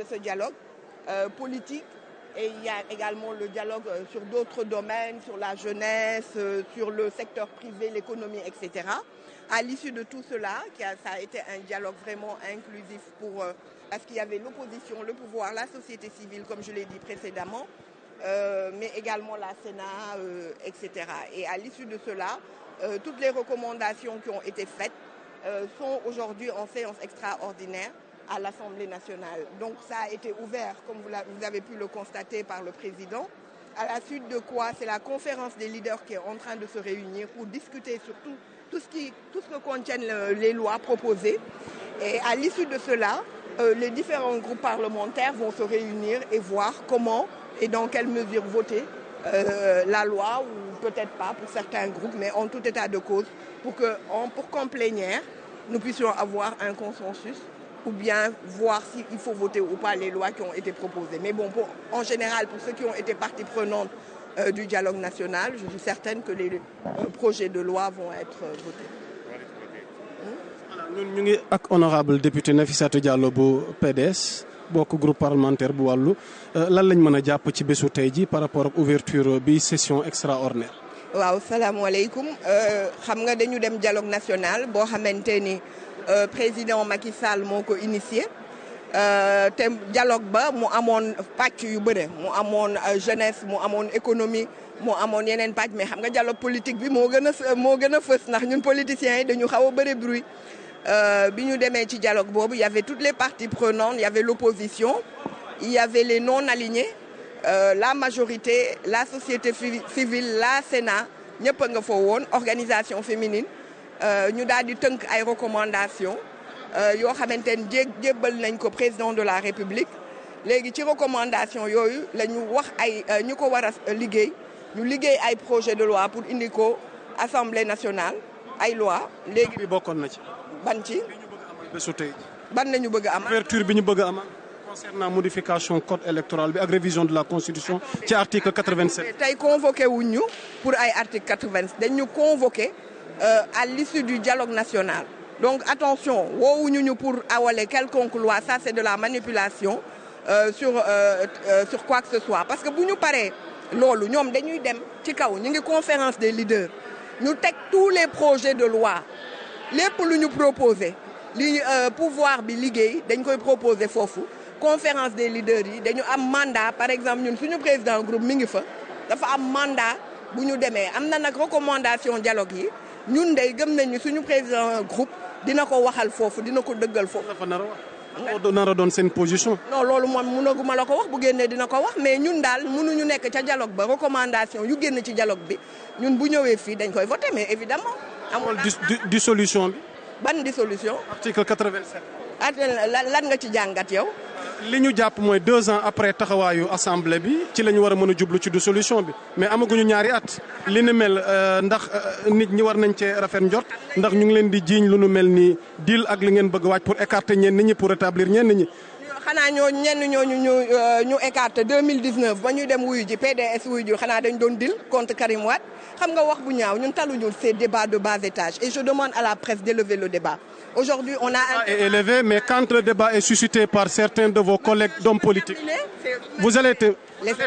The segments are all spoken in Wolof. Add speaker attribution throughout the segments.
Speaker 1: de ce dialogue politique. Et il y a également le dialogue sur d'autres domaines, sur la jeunesse, sur le secteur privé, l'économie, etc. À l'issue de tout cela, ça a été un dialogue vraiment inclusif parce qu'il y avait l'opposition, le pouvoir, la société civile, comme je l'ai dit précédemment, mais également la Sénat, etc. Et à l'issue de cela, toutes les recommandations qui ont été faites sont aujourd'hui en séance extraordinaire à l'Assemblée nationale. Donc ça a été ouvert, comme vous avez pu le constater par le président, à la suite de quoi c'est la conférence des leaders qui est en train de se réunir pour discuter sur tout ce que contiennent les lois proposées. Et à l'issue de cela, les différents groupes parlementaires vont se réunir et voir comment et dans quelle mesure voter la loi, ou peut-être pas pour certains groupes, mais en tout état de cause, pour qu'en plénière, nous puissions avoir un consensus ou bien voir s'il faut voter ou pas les lois qui ont été proposées. Mais bon, en général, pour ceux qui ont été partie prenante du dialogue national, je suis certaine que les projets de loi vont être votés.
Speaker 2: ñun ñu ngi ak honorable député Nafissatou Diallo bu PDS bokk groupe parlementaire bu wàllu lan lañ mën a jàpp ci bésu tey ji par rapport ak ouverture bi session extraordinaire.
Speaker 1: waaw salaamaaleykum xam nga dañu dem dialogue national boo xamante ni président Macky Sall moo ko initié te dialogue ba mu amoon pàcc yu bëre mu amoon jeunesse mu amoon économie mu amoon yeneen pàcc mais xam nga dialogue politique bi moo gën a fës ndax ñun politiciens yi dañu xaw a bëri bruit bi ñu demee ci dialogue boobu il y avait toutes les parties prenantes, il y avait l'opposition, il y avait les non alignés, la majorité, la société civile, la Sénat ñëpp a nga fa woon, organisation féminine ñu daal di tënk ay recommandations yoo xamante ni jébbal nañ ko président de la République. léegi ci recommandation yooyu la ñu wax ay ñu ko war a liggéey ñu liggéey ay projet de loi pour indi ko Assemblée nationale ay loi léegi
Speaker 2: bi bokkoon na ci
Speaker 1: ban ci
Speaker 2: bésu tey
Speaker 1: ban nañu bëgg a amal
Speaker 2: ouverture bi ñu bëgg a amal concernant modification code électoral bi ak révision de la constitution ci article 87.
Speaker 1: tey convoqué wuñ ñu pour ay article 87 dañ ñu convoqué à l'issue du dialogue national. Donc attention, woowuñu ñu pour awale quelconque loi, ça c'est de la manipulation sur quoi que ce soit. Parce que bu ñu paree loolu ñoom dañuy dem ci kaw ñu ngi conférence des leaders ñu teg tous les projets de loi lépp lu ñu proposé li pouvoir bi liggéey dañ koy proposé foofu conférence des leaders yi dañu am mandat. Par exemple ñun suñu président groupe mi ngi fa dafa am mandat bu ñu demee am na nag recommandation dialogue yi ñun day gëm nañu suñu président groupe dina ko waxal foofu dina ko dëggal foofu.
Speaker 2: dafa nar a doon seen position.
Speaker 1: non loolu moom mënaguma la ko wax bu génnee dina ko wax mais ñun daal mënuñu nekk ca dialogue ba recommandation yu génn ci dialogue bi ñun bu ñëwee fii dañ koy voter mais évidemment. amul
Speaker 2: dissolution bi.
Speaker 1: ban dissolution.
Speaker 2: article 87.
Speaker 1: lan nga ci jàngat yow.
Speaker 2: li ñu jàpp mooy 2 ans après taxawaayu assemblée bi ci la ñu war a mën a jublu ci dissolution bi mais amaguñu ñaari at li ni mel ndax nit ñi war nañ cee rafet njort ndax ñu ngi leen di jiiñ lu nu mel ni deal ak li ngeen bëgg waaj pour écarter ñenn ñi pour rétablir ñenn ñi.
Speaker 1: xanaa ñooñu ñu écarter 2019 ba ñuy dem wuyu ji PDS wuyu ji xanaa dañ doon deal contre Karim Wade xam nga wax bu ñaaw ñun taluñu ces débats de bas étage et je demande à la presse d'élever le débat. Aujourd'hui, on a
Speaker 2: est élevé, mais quand le débat est suscité par certains de vos collègues d'hommes politiques, vous allez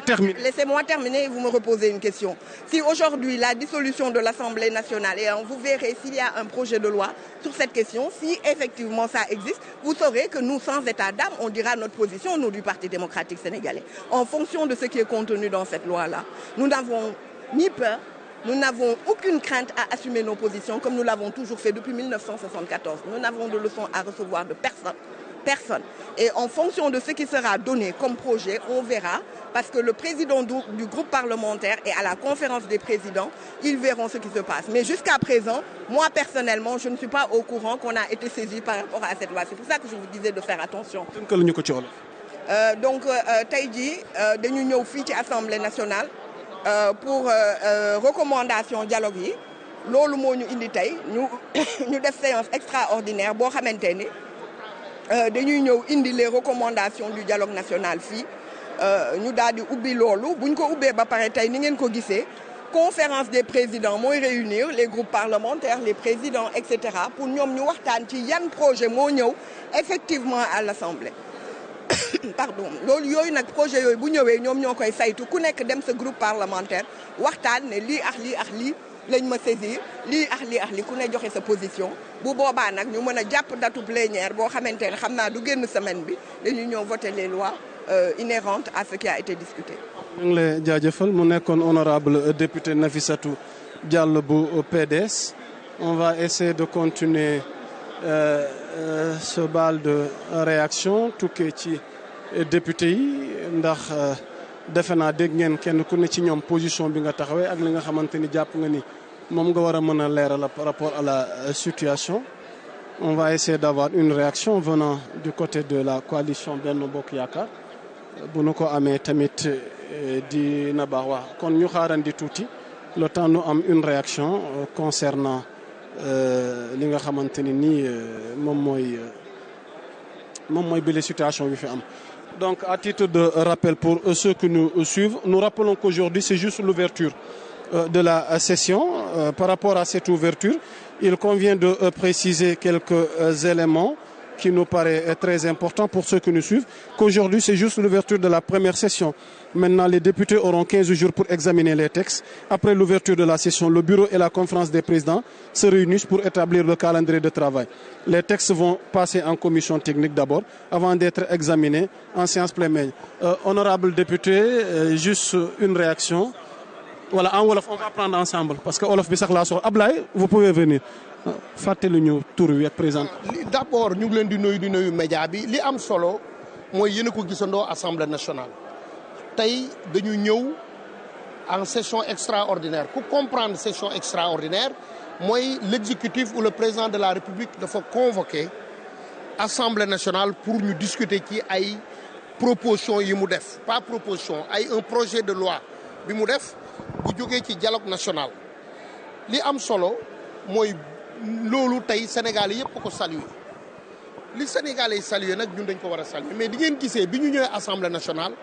Speaker 2: terminer.
Speaker 1: Laissez-moi terminer et vous me reposez une question. Si aujourd'hui la dissolution de l'Assemblée nationale, et vous verrez s'il y a un projet de loi sur cette question, si effectivement ça existe, vous saurez que nous, sans état d'âme, on dira notre position, nous du Parti démocratique sénégalais, en fonction de ce qui est contenu dans cette loi-là. Nous n'avons ni peur, nous n'avons aucune crainte à assumer nos positions comme nous l'avons toujours fait depuis 1974. Nous n'avons de leçons à recevoir de personne. Et en fonction de ce qui sera donné comme projet, on verra, parce que le président du groupe parlementaire est à la conférence des présidents, ils verront ce qui se passe. Mais jusqu'à présent, moi personnellement, je ne suis pas au courant qu'on a été saisi par rapport à cette loi. C'est pour ça que je vous disais de faire attention. Donc, tey jii dañu ñëw fii ci Assemblée nationale. Pour recommandation dialogue yi loolu moo ñu indi tey ñu def séance extraordinaire boo xamante ni dañuy ñëw indi les recommandations du dialogue national fii ñu daal di ubbi loolu buñ ko ubbee ba pare tey ni ngeen ko gisee conférence des présidents mooy réunir les groupes parlementaires les présidents etc. pour ñoom ñu waxtaan ci yan projet moo ñëw effectivement à l'Assemblée pardon loolu yooyu nag projet yooyu bu ñëwee ñoom ñoo koy saytu ku nekk dem sa groupe parlementaire waxtaan ne lii ak lii lañ ma saisir lii ak lii ku ne joxe sa position bu boobaa nag ñu mën a jàpp datu plénière boo xamante ne xam naa du génn semaine bi dañuy ñëw voter les lois inhérentes à ce qui a été discuté.
Speaker 2: ñu ngi lay jaajëfal mu nekkoon honorable député Nafissatou Diallo bu PDS. On va essayer de continuer ce bal de réaction tukkee ci député yi ndax defe naa dégg ngeen kenn ku ne ci ñoom position bi nga taxawee ak li nga xamante ni jàpp nga ni moom nga war a mën a leeral par rapport à la situation. On va essayer d'avoir une réaction venant du côté de la coalition Benno Bokk Yaakaar bu nu ko amee tamit dina baax wax kon ñu xaarandi tuuti le temps nu am une réaction concernant li nga xamante ni nii moom mooy bile situation bi fi am. Donc à titre de rappel pour ceux qui nous suivent, nous rappelons qu'aujourd'hui c'est juste l'ouverture de la session. Par rapport à cette ouverture, il convient de préciser quelques éléments qui nous paraît très important pour ceux qui nous suivent, qu'aujourd'hui c'est juste l'ouverture de la première session. Maintenant, les députés auront 15 jours pour examiner les textes. Après l'ouverture de la session, le bureau et la conférence des présidents se réunissent pour établir le calendrier de travail. Les textes vont passer en commission technique d'abord, avant d'être examinés en séance plénière. Honorable député, juste une réaction. Voilà, en wolof, on va prendre ensemble, parce que wolof bi sax laa soxla. Ablaye, vous pouvez venir. fàttali ñu tur wi ak présent.
Speaker 3: D'abord ñu ngi leen di nuyu média bi li am solo mooy yéen a ko gisandoo assemblée nationale tey dañu ñëw en session extraordinaire ku comprendre session extraordinaire mooy l'exécutif ou le président de la république dafa convoquer assemblée nationale pour ñu discuter ci ay proposition yi mu def pas proposition ay un projet de loi bi mu def bu jógee ci dialogue national li am solo mooy loolu tey Sénégalais yëpp ko saluer li Sénégalais yi saluer nag ñun dañ ko war a saluer mais di ngeen gisee bi ñu ñëwee assemblée nationale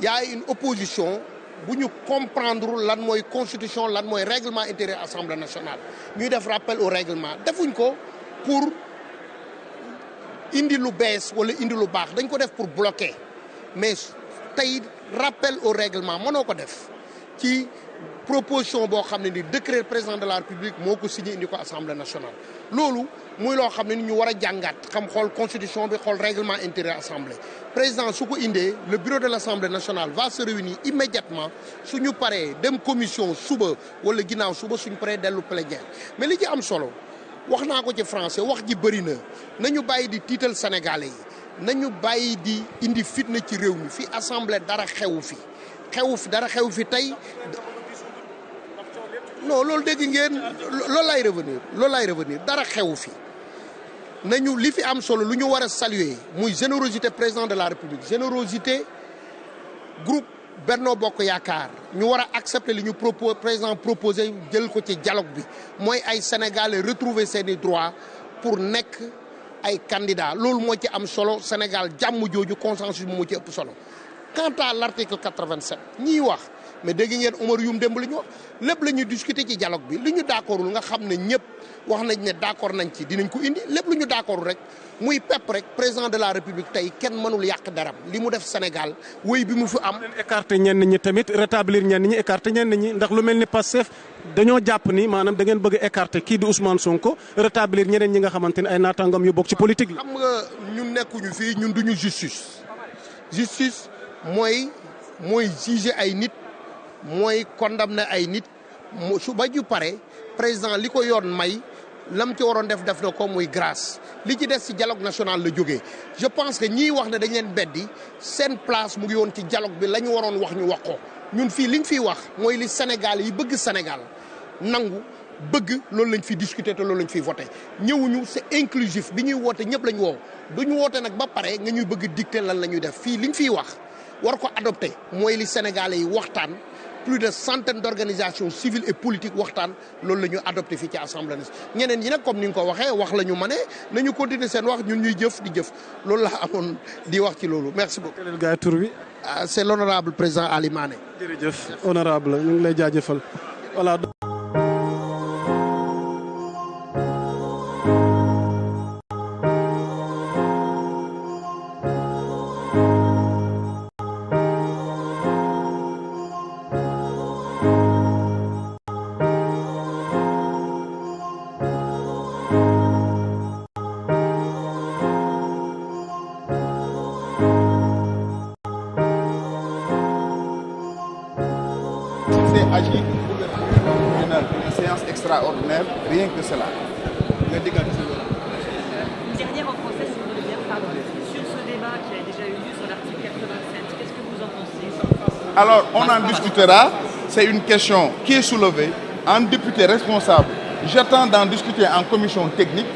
Speaker 3: y a une opposition bu ñu comprendre lan mooy constitution lan mooy règlement intérieur assemblée nationale ñuy def rappel au règlement defuñ ko pour indi lu bees wala indi lu baax dañ ko def pour bloquer mais tey rappel au règlement mënoo ko def ci proposition boo xam ne ni décret président de la république moo ko signé indi ko assemblée nationale loolu muy loo xam ne ni ñu war a jàngat xam xool constitution bi xool règlement intérieur assemblée président su ko indee le bureau de l'assemblée nationale va se réunir immédiatement suñu paree dem commission suba wala ginnaaw suba suñu paree dellu plénière mais li ci am solo wax naa ko ci français wax ji bëri na nañu bàyyi di tiital sénégalais yi nañu bàyyi di indi fitna ci réew mi fi assemblée dara xewu fi xewu fi tey non loolu dégg ngeen loolu lay revenir dara xewu fi nañu li fi am solo lu ñu war a saluer muy générosité président de la république générosité groupe Benno Bokk Yaakaar ñu war a accepter li ñu président proposé jël ko ci dialogue bi mooy ay sénégalais retrouver seeni droits pour nekk ay candidats loolu moo ci am solo Sénégal jàmm jooju consensus bi moo ci ëpp solo quant à l'article 87 ñiy wax mais dégg ngeen Omar Youm démb li ñu wax lépp la ñuy discuter ci dialogue bi li ñu d'accordul nga xam ne ñëpp wax nañ ne d'accord nañ ci dinañ ko indi lépp lu ñu d'accordul rek muy pepp rek président de la république tey kenn mënul yàq daram li mu def Sénégal wéy bi mu fi am.
Speaker 2: écarter ñenn ñi tamit rétablir ñenn ñi écarter ñenn ñi ndax lu mel ni Pastef dañoo jàpp ni maanaam da ngeen bëgg a écarter kii di Ousmane Sonko rétablir ñeneen ñi nga xamante ne ay naataangam yu bokk ci politique la.
Speaker 3: xam nga ñun nekkuñu fii ñun duñu justice mooy juger ay nit. mooy condamné ay nit su ba ju pare président li ko yoon may lam ci waroon def na ko muy grâce li ci des ci dialogue national la jógee je pense que ñiy wax ne dañ leen beddi seen place mu ngi woon ci dialogue bi la ñu waroon wax ñu wax ko ñun fii liñ fiy wax mooy li Sénégal yi bëgg Sénégal nangu bëgg loolu lañ fi discuter te loolu lañ fiy voté ñëwuñu c'est inclusif bi ñuy woote ñëpp lañ woow duñu woote nag ba pare nga ñuy bëgg dicter lan la ñuy def fii liñ fiy wax war ko adopté mooy li Sénégalais yi waxtaan plus de centaines d'organisations civiles et politiques waxtaan loolu la ñu adopté fii ci assemblée nationale ñeneen ñi nag comme ni nga ko waxee wax la ñu mëne nañu continuer seen wax ñun ñuy jëf di jëf loolu laa amoon di wax ci loolu merci beaucoup.
Speaker 2: keneen gaay tur bi.
Speaker 3: C'est l'honorable président Ali Mané.
Speaker 2: jërëjëf honorable ñu ngi lay jaajëfal voilà.
Speaker 4: s'est agi d'une séance extraordinaire, rien que cela.
Speaker 5: Une dernière en français, si vous voulez bien, pardon. Sur ce débat qui a déjà eu lieu sur l'article 87, qu'est-ce que vous en pensez?
Speaker 4: Alors, on en discutera. C'est une question qui est soulevée. Un député responsable, j'attends d'en discuter en commission technique.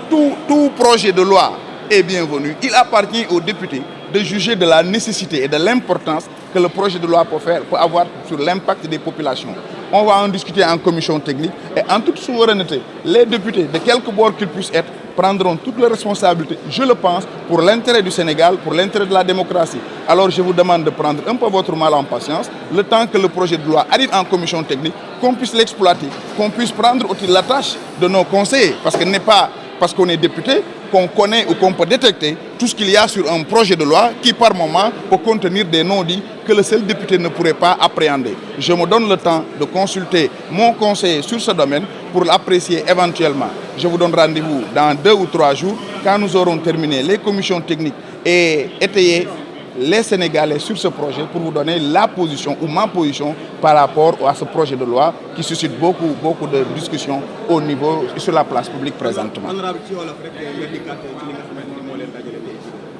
Speaker 4: Tout projet de loi est bienvenu. Il appartient aux députés de juger de la nécessité et de l'importance que le projet de loi peut avoir sur l'impact des populations. On va en discuter en commission technique et en toute souveraineté, les députés, de quelque bord qu'ils puissent être, prendront toutes les responsabilités, je le pense, pour l'intérêt du Sénégal, pour l'intérêt de la démocratie. Alors je vous demande de prendre un peu votre mal en patience, le temps que le projet de loi arrive en commission technique, qu'on puisse l'exploiter, qu'on puisse prendre aussi la tâche de nos conseillers, parce que ce n'est pas parce qu'on est député qu'on connaît ou qu'on peut détecter tout ce qu'il y a sur un projet de loi qui, par moment, peut contenir des non-dits que le seul député ne pourrait pas appréhender. Je me donne le temps de consulter mon conseiller sur ce domaine pour l'apprécier éventuellement. Je vous donne rendez-vous dans 2 ou 3 jours quand nous aurons terminé les commissions techniques et étayé les Sénégalais sur ce projet pour vous donner la position ou ma position par rapport à ce projet de loi qui suscite beaucoup de discussions au niveau sur la place publique présentement.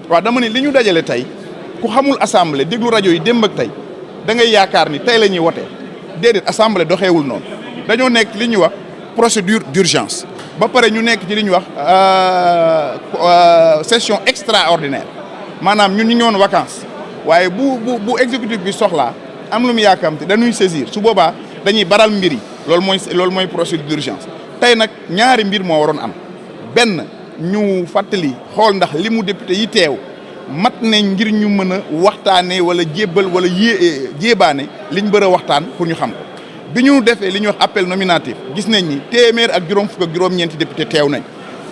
Speaker 4: waaw dama ne li ñu dajale tey ku xamul assemblée déglu rajo yi démb ak tey da ngay yaakaar ni tey la ñuy wote déedéet assemblée doxeewul noonu dañoo nekk li ñuy wax procédure d'urgence ba pare ñu nekk ci li ñuy wax session extraordinaire maanaam ñun ñu ngi woon vacances waaye bu exécutif bi soxlaa am lu mu yaakamte dañuy saisir su boobaa dañuy baral mbir yi loolu mooy procédure d'urgence tey nag ñaari mbir moo waroon am benn ñu fàttali xool ndax li mu député yi teew mat ne ngir ñu mën a waxtaanee wala jébbal wala jéebaane liñ bëgg a waxtaan pour ñu xam ko bi ñu defee li ñuy wax appel nominatif gis nañ ni téeméer ak juróom fukk ak juróom-ñeenti député teew nañ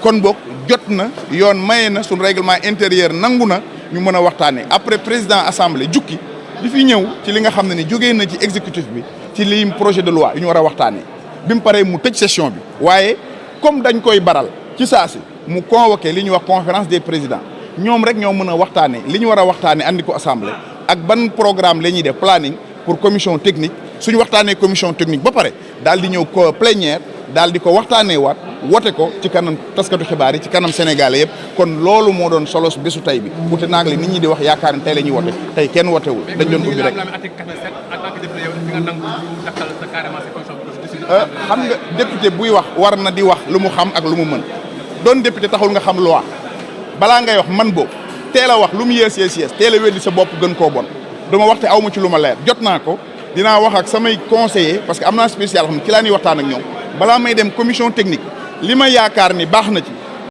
Speaker 4: kon boog jot na yoon maye na suñu règlement intérieur nangu na ñu mën a waxtaanee après président assemblée jukki di fi ñëw ci li nga xam ne ni jógee na ci exécutif bi ci li projet de loi yu ñu war a waxtaanee bi mu paree mu tëj session bi waaye comme dañ koy baral ci saa si mu convoqué li ñuy wax conférence des présidents ñoom rek ñoo mën a waxtaanee li ñu war a waxtaanee andi ko assemblée ak ban programme la ñuy def planning pour commission technique suñu waxtaanee commission technique ba pare daal di ñëw ko plénière daal di ko waxtaanee waat wote ko ci kanam taskatu xibaar yi ci kanam sénégalais yëpp kon loolu moo doon solo bésu tey bi wute naag li nit ñi di wax yaakaar ne tey la ñuy wote tey kenn wotewul dañ doon ubbi rek. xam nga député buy wax war na di wax lu mu xam ak lu mu mën doon député taxul nga xam loi balaa ngay wax man boobu teel a wax lu mu yees teel a weddi sa bopp gën koo bon dama waxte aw ma ci lu ma leer jot naa ko dinaa wax ak samay conseiller parce que am naa spécial xam ne ci laa ñuy waxtaan ak ñoom balaa may dem commission technique li ma yaakaar ni baax na ci